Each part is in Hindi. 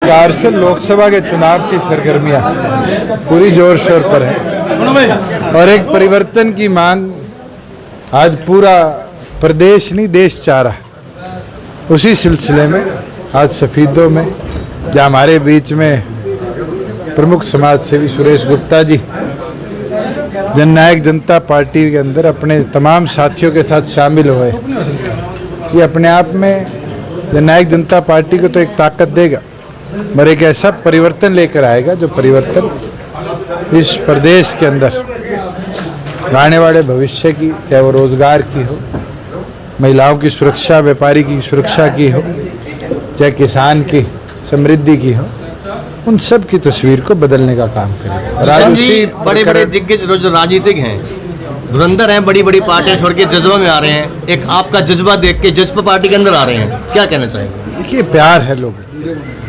प्रकार से लोकसभा के चुनाव की सरगर्मियां पूरी जोर शोर पर है और एक परिवर्तन की मांग आज पूरा प्रदेश नहीं देश चाह रहा। उसी सिलसिले में आज सफीदों में जहाँ हमारे बीच में प्रमुख समाज सेवी सुरेश गुप्ता जी जननायक जनता पार्टी के अंदर अपने तमाम साथियों के साथ शामिल हुए, ये अपने आप में जननायक जनता पार्टी को तो एक ताकत देगा मगर एक ऐसा परिवर्तन लेकर आएगा जो परिवर्तन इस प्रदेश के अंदर आने वाले भविष्य की, चाहे वो रोजगार की हो, महिलाओं की सुरक्षा, व्यापारी की सुरक्षा की हो, चाहे किसान की समृद्धि की हो, उन सब की तस्वीर को बदलने का काम करेगा। बड़े बड़े दिग्गज जो राजनीतिक हैं, धुरंधर हैं, बड़ी बड़ी पार्टियां छोड़ के जज्बा में आ रहे हैं, एक आपका जज्बा देख के जज्बा पार्टी के अंदर आ रहे हैं, क्या कहना चाहेंगे? देखिए, प्यार है लोगों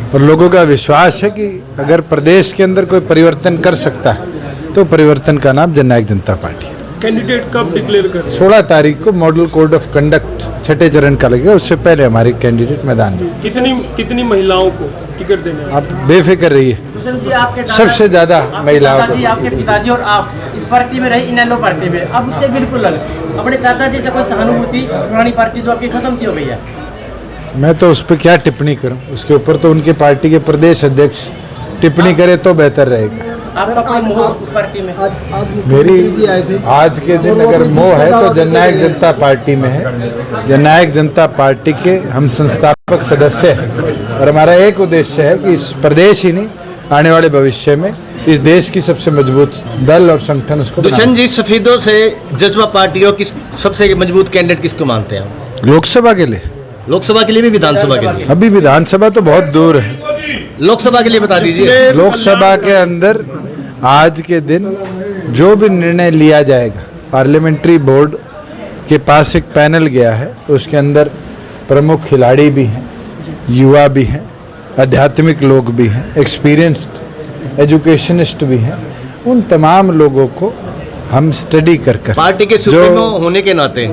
और लोगों का विश्वास है कि अगर प्रदेश के अंदर कोई परिवर्तन कर सकता है तो परिवर्तन का नाम जननायक जनता पार्टी है। कैंडिडेट कब डिक्लेयर करें? 16 तारीख को मॉडल कोड ऑफ कंडक्ट छठे चरण का लगेगा, उससे पहले हमारे कैंडिडेट मैदान में। कितनी महिलाओं को टिकट देने? आप बेफिक्र रहिए, सबसे ज्यादा महिलाओं को। आपके पिताजी और आप इस पार्टी में रहे, इनेलो पार्टी में, अब उससे बिल्कुल अलग अपने चाचा जी से कोई सहानुभूति, पुरानी पार्टी जो आपकी खत्म सी हो गई है। मैं तो उस पर क्या टिप्पणी करूं, उसके ऊपर तो उनके पार्टी के प्रदेश अध्यक्ष टिप्पणी करे तो बेहतर रहेगा। आपका कोई मोह उस पार्टी में? मेरी आज के दिन अगर मोह है तो जननायक जनता पार्टी में है। जननायक जनता पार्टी के हम संस्थापक सदस्य हैं और हमारा एक उद्देश्य है कि इस प्रदेश ही नहीं, आने वाले भविष्य में इस देश की सबसे मजबूत दल और संगठन उसको। दुष्यंत जी, सफीदों से जज्बा पार्टियों की सबसे मजबूत कैंडिडेट किसको मानते हैं? लोकसभा के लिए? लोकसभा के लिए भी, विधानसभा के लिए? अभी विधानसभा तो बहुत दूर है, लोकसभा के लिए बता दीजिए। लोकसभा के अंदर आज के दिन जो भी निर्णय लिया जाएगा, पार्लियामेंट्री बोर्ड के पास एक पैनल गया है, उसके अंदर प्रमुख खिलाड़ी भी हैं, युवा भी हैं, आध्यात्मिक लोग भी हैं, एक्सपीरियंस्ड एजुकेशनिस्ट भी हैं। उन तमाम लोगों को हम स्टडी कर पार्टी के सुप्रीमो होने के नाते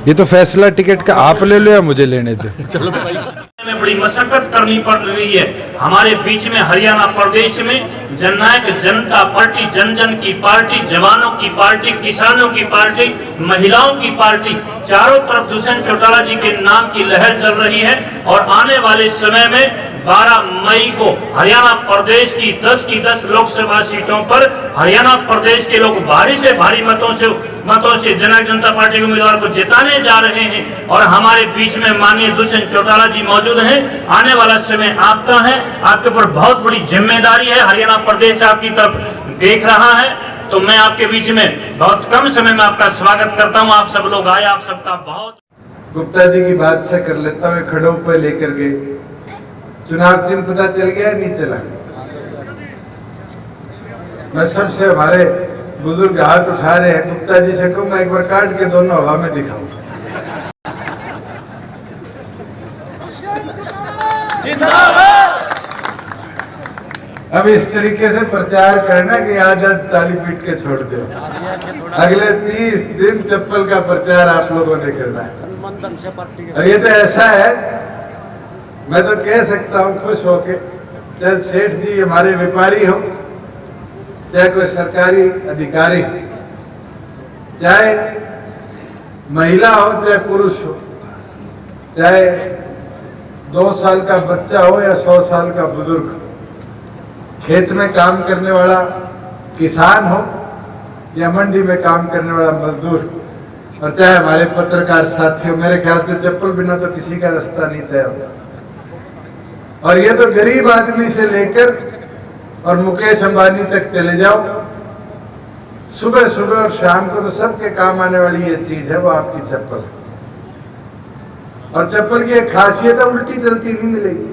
ये तो फैसला टिकट का आप ले लो या मुझे लेने दो। चलो बताइए। में बड़ी मशक्कत करनी पड़ रही है। हमारे बीच में हरियाणा प्रदेश में जननायक जनता पार्टी, जन जन की पार्टी, जवानों की पार्टी, किसानों की पार्टी, महिलाओं की पार्टी, चारों तरफ दुष्यंत चौटाला जी के नाम की लहर चल रही है और आने वाले समय में 12 मई को हरियाणा प्रदेश की 10 की 10 लोकसभा सीटों पर हरियाणा प्रदेश के लोग भारी से भारी मतों से जननायक जनता पार्टी के उम्मीदवार को जिताने जा रहे हैं और हमारे बीच में माननीय दुष्यंत चौटाला जी मौजूद हैं। आने वाला समय आपका है, आपके ऊपर बहुत बड़ी जिम्मेदारी है। हरियाणा प्रदेश आपकी तरफ देख रहा है, तो मैं आपके बीच में बहुत कम समय में आपका स्वागत करता हूँ। आप सब लोग आए, आप सबका बहुत। गुप्ता जी की बात से कर लेता हूँ, खड़ों पर लेकर के चुनाव चिन्ह पता चल गया नहीं चला? मैं सबसे हमारे बुजुर्ग हाथ उठा रहे हैं, गुप्ता जी से कहूंगा एक बार काट के दोनों हवा में दिखाओ। अब इस तरीके से प्रचार करना कि आज ताली पीट के छोड़ दो। अगले 30 दिन चप्पल का प्रचार आप लोगों ने करना है। और ये तो ऐसा है, मैं तो कह सकता हूँ खुश होके, चाहे सेठ जी हमारे व्यापारी हो, चाहे कोई सरकारी अधिकारी, चाहे महिला हो चाहे पुरुष हो, चाहे 2 साल का बच्चा हो या 100 साल का बुजुर्ग हो, खेत में काम करने वाला किसान हो या मंडी में काम करने वाला मजदूर, और चाहे हमारे पत्रकार साथी हो, मेरे ख्याल से चप्पल बिना तो किसी का रास्ता नहीं तय होगा। और ये तो गरीब आदमी से लेकर और मुकेश अंबानी तक चले जाओ, सुबह सुबह और शाम को तो सबके काम आने वाली ये चीज है, वो आपकी चप्पल। और चप्पल की एक खासियत है, उल्टी चलती नहीं मिलेगी,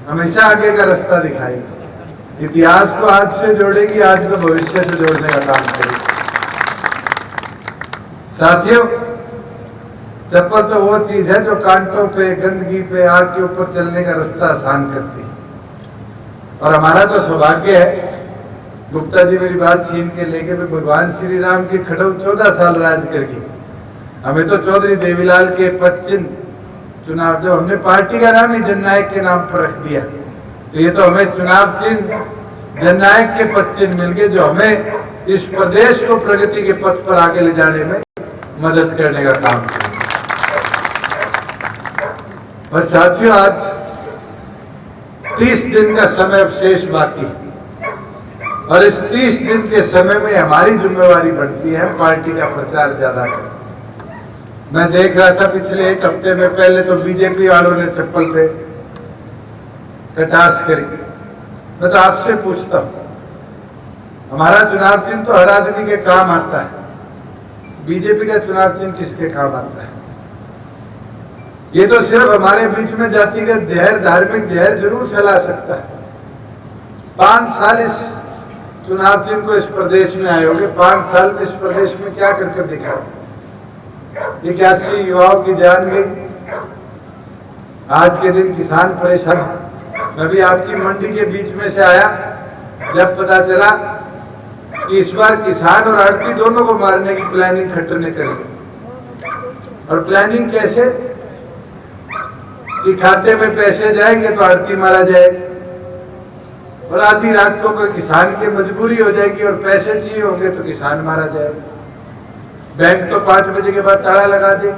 हमेशा आगे का रास्ता दिखाएगी, इतिहास को आज से जोड़ेगी, आज को भविष्य से जोड़ने का काम करेगी। साथियों, चप्पल तो वो चीज है जो कांटों पे, गंदगी पे, आग के ऊपर चलने का रास्ता आसान करती है। और हमारा तो सौभाग्य है, गुप्ता जी मेरी बात छीन के लेके भी भगवान श्री राम की खड़ो 14 साल राज करके, हमें तो चौधरी देवीलाल के 25 चुनाव, जब हमने पार्टी का नाम ही जननायक के नाम पर रख दिया तो ये तो हमें चुनाव चिन्ह जननायक के पद चिन्ह मिल गए, जो हमें इस प्रदेश को प्रगति के पथ पर आगे ले जाने में मदद करने का काम किया। और साथियों, आज 30 दिन का समय अब शेष बाकी, और इस 30 दिन के समय में हमारी जिम्मेवारी बनती है पार्टी का प्रचार ज्यादा करें। मैं देख रहा था पिछले 1 हफ्ते में, पहले तो बीजेपी वालों ने चप्पल पे कटास करी। मैं तो आपसे पूछता हूं, हमारा चुनाव चिन्ह तो हर आदमी के काम आता है, बीजेपी का चुनाव चिन्ह किसके काम आता है? ये तो सिर्फ हमारे बीच में जातिगत जहर, धार्मिक जहर जरूर फैला सकता है। 5 साल इस चुनाव चिन्ह को इस प्रदेश में आए होंगे, 5 साल में इस प्रदेश में क्या कर दिखाओ? 81 युवाओं की जान गई। आज के दिन किसान परेशान है। मैं भी आपकी मंडी के बीच में से आया, जब पता चला कि इस बार किसान और आड़ती दोनों को मारने की प्लानिंग खट्टर ने करी। और प्लानिंग कैसे? कि खाते में पैसे जाएंगे तो आड़ती मारा जाएगा, और आधी रात को कोई किसान की मजबूरी हो जाएगी और पैसे चाहिए होंगे तो किसान मारा जाएगा। बैंक तो 5 बजे के बाद ताला लगा दे,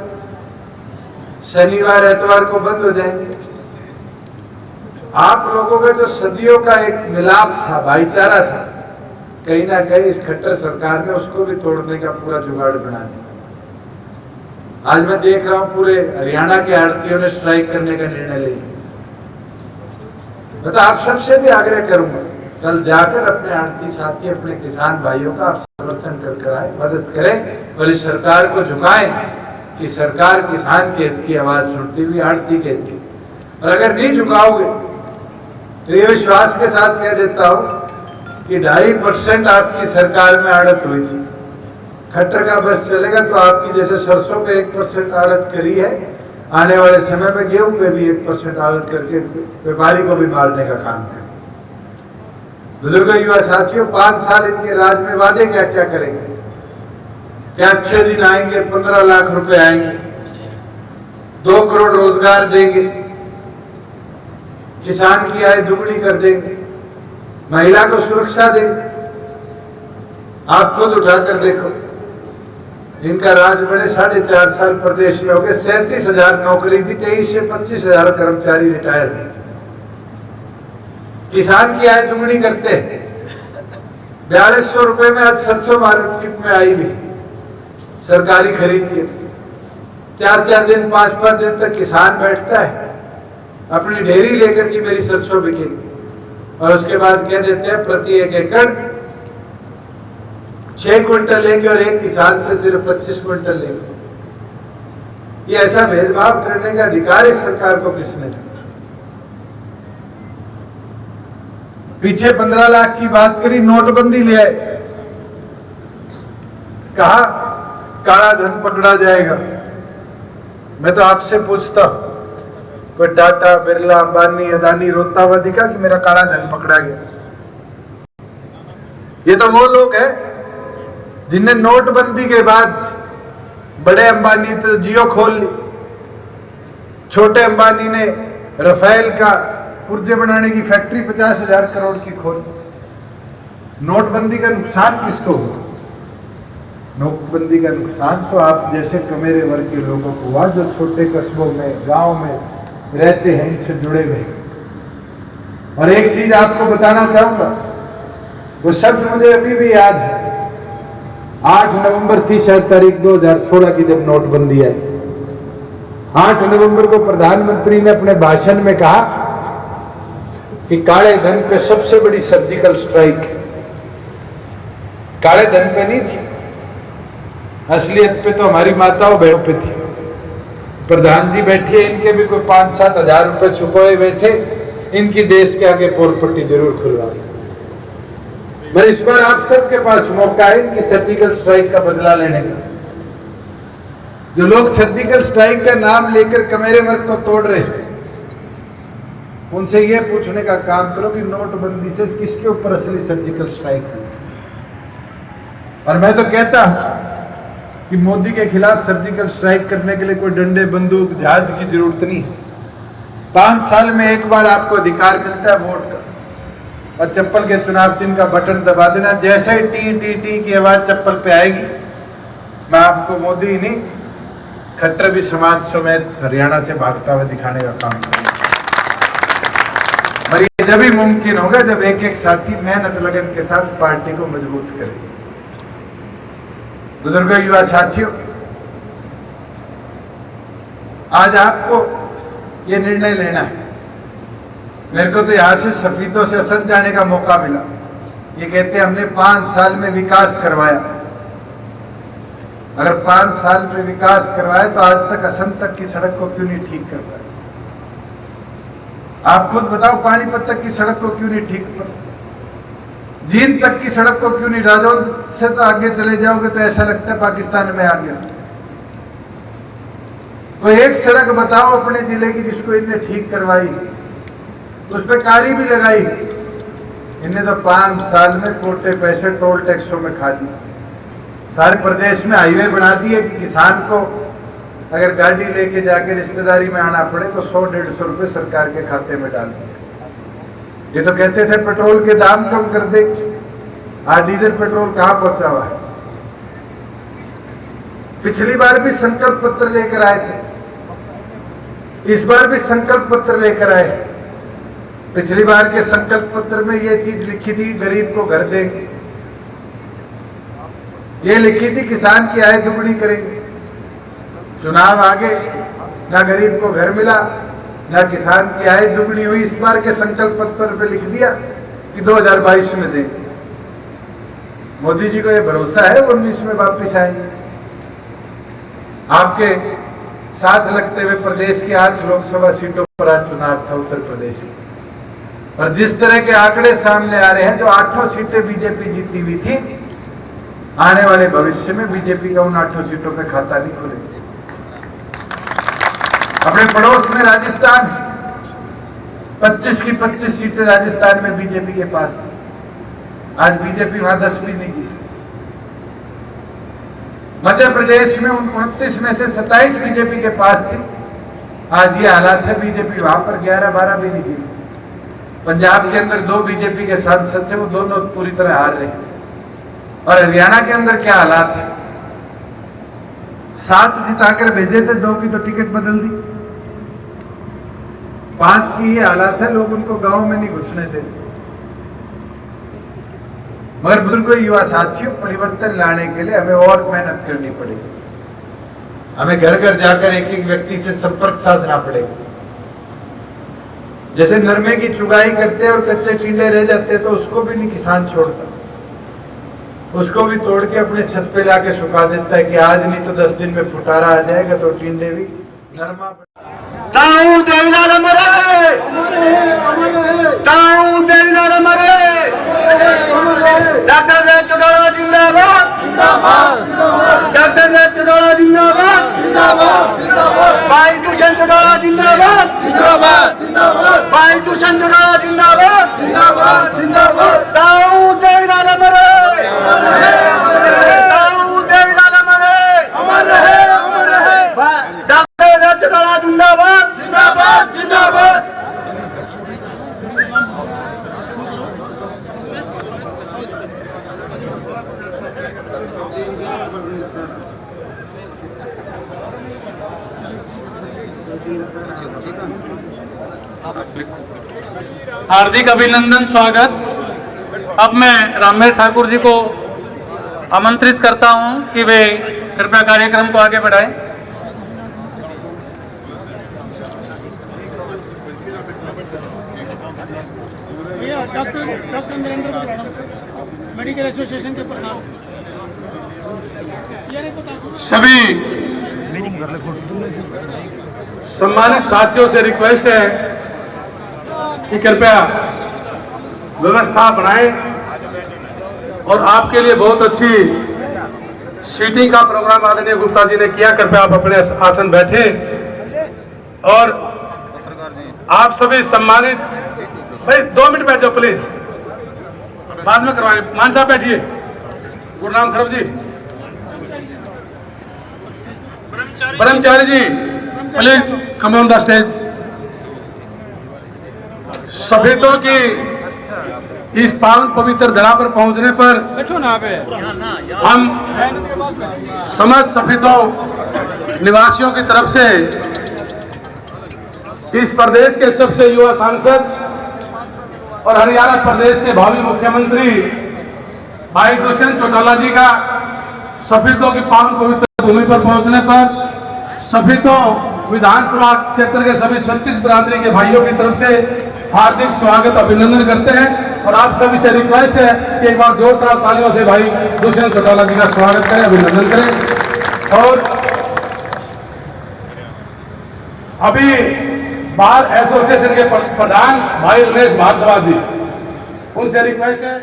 शनिवार एतवार को बंद हो जाएंगे। आप लोगों का जो सदियों का एक मिलाप था, भाईचारा था, कहीं ना कहीं इस खट्टर सरकार ने उसको भी तोड़ने का पूरा जुगाड़ बना दिया। आज मैं देख रहा हूं पूरे हरियाणा के आड़तियों ने स्ट्राइक करने का निर्णय ले लिया। मैं तो आप सबसे भी आग्रह करूंगा, कल जाकर अपने आड़ती साथी, अपने किसान भाइयों का आप समर्थन कर आए, मदद करें और इस सरकार को झुकाएं कि सरकार किसान के हित की आवाज सुनती हुई आड़ती के हित की। और अगर नहीं झुकाओगे तो ये विश्वास के साथ कह देता हूं कि 2.5% आपकी सरकार में आड़त हुई थी। खट्टर का बस चलेगा तो आपकी जैसे सरसों पे 1% आड़त करी है, आने वाले समय में गेहूं पे भी 1% आड़त करके व्यापारी को भी मारने का काम करें। बुजुर्गों, युवा साथियों, 5 साल इनके राज में वादे क्या क्या करेंगे? क्या अच्छे दिन आएंगे? 15 लाख रुपए आएंगे, 2 करोड़ रोजगार देंगे, किसान की आय दुगनी कर देंगे, महिला को सुरक्षा देंगे। आप खुद उठाकर देखो, इनका राज बड़े 4.5 साल प्रदेश में हो गए। 37,000 नौकरी थी, 23 से 25,000 कर्मचारी रिटायर हुए। किसान की आय दुगनी करते, 4200 रुपए में आज सरसों मार्केट में आई भी सरकारी खरीद के। 4-4 दिन 5-5 दिन तक किसान बैठता है अपनी ढेरी लेकर कि मेरी सरसों बिकेगी, और उसके बाद कह देते हैं प्रति 1 एकड़ 6 क्विंटल लेंगे और एक किसान से सिर्फ 25 क्विंटल लेंगे। ये ऐसा भेदभाव करने का अधिकार इस सरकार को किसने दिया? पीछे 15 लाख की बात करी, नोटबंदी ले आए, कहा काला धन पकड़ा जाएगा। मैं तो आपसे पूछता हूं, कोई टाटा, बिरला, अंबानी, अदानी रोता हुआ दिखा कि मेरा काला धन पकड़ा गया? ये तो वो लोग हैं जिनने नोटबंदी के बाद बड़े अंबानी तो जियो खोल ली, छोटे अंबानी ने राफेल का पुर्जे बनाने की फैक्ट्री 50,000 करोड़ की खोली। नोटबंदी का नुकसान किसको हुआ? नोटबंदी का नुकसान तो आप जैसे कमेरे वर्ग के लोगों को हुआ, जो छोटे कस्बों में, गांव में रहते हैं, इनसे जुड़े हुए। और एक चीज आपको बताना चाहूंगा, वो शब्द मुझे अभी भी याद है। 8 नवंबर थी शायद तारीख 2016 की, जब नोटबंदी आई। 8 नवंबर को प्रधानमंत्री ने अपने भाषण में कहा कि काले धन पे सबसे बड़ी सर्जिकल स्ट्राइक है। काले धन पे नहीं थी, असलियत पे तो हमारी माताओं बहनों पे थी। प्रधान जी बैठिए, इनके भी कोई 5-7 हजार रुपए छुपाए हुए थे, इनकी देश के आगे पोलपट्टी जरूर खुलवा दी। पर इस बार आप सबके पास मौका है इनकी सर्जिकल स्ट्राइक का बदला लेने का। जो लोग सर्जिकल स्ट्राइक का नाम लेकर कमेरे वर्ग को तोड़ रहे हैं, उनसे यह पूछने का काम करो कि नोटबंदी से किसके ऊपर असली सर्जिकल स्ट्राइक हुई। और मैं तो कहता हूं कि मोदी के खिलाफ सर्जिकल स्ट्राइक करने के लिए कोई डंडे, बंदूक, जहाज की जरूरत नहीं है। 5 साल में एक बार आपको अधिकार मिलता है वोट का, और चप्पल के चुनाव चिन्ह का बटन दबा देना। जैसे ही टी टी टी की आवाज चप्पल पे आएगी, मैं आपको मोदी ही नहीं, खट्टर भी समाज समेत हरियाणा से भागता हुआ दिखाने का काम करूंगा। और ये जब ही मुमकिन होगा जब एक एक साथी मेहनत लगन के साथ पार्टी को मजबूत करे। बुजुर्गों, युवा साथियों, आज आपको ये निर्णय लेना है। मेरे को तो यहाँ से सफीदों से असंत जाने का मौका मिला। ये कहते हैं हमने 5 साल में विकास करवाया। अगर 5 साल में विकास करवाया तो आज तक असंत तक की सड़क को क्यों नहीं ठीक कर पाए? आप खुद बताओ, पानीपत तक की सड़क को क्यों नहीं ठीक कर? जींद तक की सड़क को क्यों नहीं? राजौर से तो आगे चले जाओगे तो ऐसा लगता है पाकिस्तान में आ गया। कोई एक सड़क बताओ अपने जिले की जिसको इनने ठीक करवाई, उस पर कारी भी लगाई। इनने तो 5 साल में कोटे पैसे टोल टैक्सों में खा दिए। सारे प्रदेश में हाईवे बना दिए कि किसान को अगर गाड़ी लेके जाके रिश्तेदारी में आना पड़े तो 100-150 रुपए सरकार के खाते में डाल दिए। ये तो कहते थे पेट्रोल के दाम कम कर दे, आज डीजल पेट्रोल कहां पहुंचा हुआ है? पिछली बार भी संकल्प पत्र लेकर आए थे, इस बार भी संकल्प पत्र लेकर आए। पिछली बार के संकल्प पत्र में यह चीज लिखी थी, गरीब को घर देंगे। ये लिखी थी किसान की आय दुगनी करेंगे। चुनाव आगे, ना गरीब को घर मिला, ना किसान की आय दुगनी हुई। इस बार के संकल्प पत्र पे लिख दिया कि 2022 में देंगे। मोदी जी को यह भरोसा है 19 में वापिस आएंगे। आपके साथ लगते हुए प्रदेश की 8 लोकसभा सीटों पर आज चुनाव था, उत्तर प्रदेश की, और जिस तरह के आंकड़े सामने आ रहे हैं, जो 8 सीटें बीजेपी जीती हुई थी, आने वाले भविष्य में बीजेपी का उन 8 सीटों पे खाता नहीं खुलेगा। अपने पड़ोस में राजस्थान, 25 की 25 सीटें राजस्थान में बीजेपी के पास थी। आज बीजेपी वहां 10 भी नहीं जीती। मध्य प्रदेश में 29 में से 27 बीजेपी के पास थी। आज ये हालात है, बीजेपी वहां पर 11-12 भी नहीं जीती। पंजाब के अंदर 2 बीजेपी के सांसद थे, वो दोनों पूरी तरह हार रहे। और हरियाणा के अंदर क्या हालात है? 7 जिताकर भेजे थे, 2 की तो टिकट बदल दी। 5 की ये हालात है, लोग उनको गांव में नहीं घुसने देते। मगर बुजुर्गों, युवा साथियों, परिवर्तन लाने के लिए हमें और मेहनत करनी पड़ेगी। हमें घर घर जाकर एक एक व्यक्ति से संपर्क साधना पड़ेगा। जैसे नरमे की चुगाई करते हैं और कच्चे टींडे रह जाते हैं, तो उसको भी नहीं किसान छोड़ता, उसको भी तोड़ के अपने छत पे लाके सुखा देता है कि आज नहीं तो 10 दिन में फुटारा आ जाएगा, तो टींडे भी नरमा। ताऊ देवीलाल मरे, ताऊ देवीलाल मरे, डॉक्टर राज चौटाला जिंदाबाद, डॉक्टर राज चौटाला जिंदाबाद, भाई दुष्यंत चौटाला जिंदाबाद, भाई दुष्यंत चौटाला जिंदाबाद, ताऊ देवीलाल मरे, ताऊ देवीलाल मरे, डॉक्टर राज चौटाला जिंदाबाद, जिंदाबाद। हार्दिक अभिनंदन, स्वागत। अब मैं रामवीर ठाकुर जी को आमंत्रित करता हूं कि वे कृपया कार्यक्रम को आगे बढ़ाएं। डॉक्टर नरेंद्र मेडिकल एसोसिएशन के प्रधान। सभी सम्मानित साथियों से रिक्वेस्ट है कि कृपया व्यवस्था बनाएं और आपके लिए बहुत अच्छी सीटिंग का प्रोग्राम आदरणीय गुप्ता जी ने किया। कृपया आप अपने आसन बैठे और आप सभी सम्मानित भाई 2 मिनट बैठ जाओ प्लीज, बाद में करवाएंगे। मान साहब बैठिए, Gurnam Kharab ji, Brahmachari ji please come on the stage. सफेदों की इस पावन पवित्र धरा पर पहुंचने पर हम समस्त सफेदों निवासियों की तरफ से इस प्रदेश के सबसे युवा सांसद और हरियाणा प्रदेश के भावी मुख्यमंत्री भाई दुष्यंत चौटाला जी का सफेदों की पावन पवित्र भूमि पर पहुंचने पर सफेदों विधानसभा क्षेत्र के सभी 36 बिरादरी के भाइयों की तरफ से हार्दिक स्वागत अभिनंदन करते हैं और आप सभी से रिक्वेस्ट है कि एक बार जोरदार तालियों से भाई दुष्यंत चौटाला जी का स्वागत करें, अभिनंदन करें। और अभी बार एसोसिएशन के प्रधान भाई रमेश भारद्वाज जी, उनसे रिक्वेस्ट है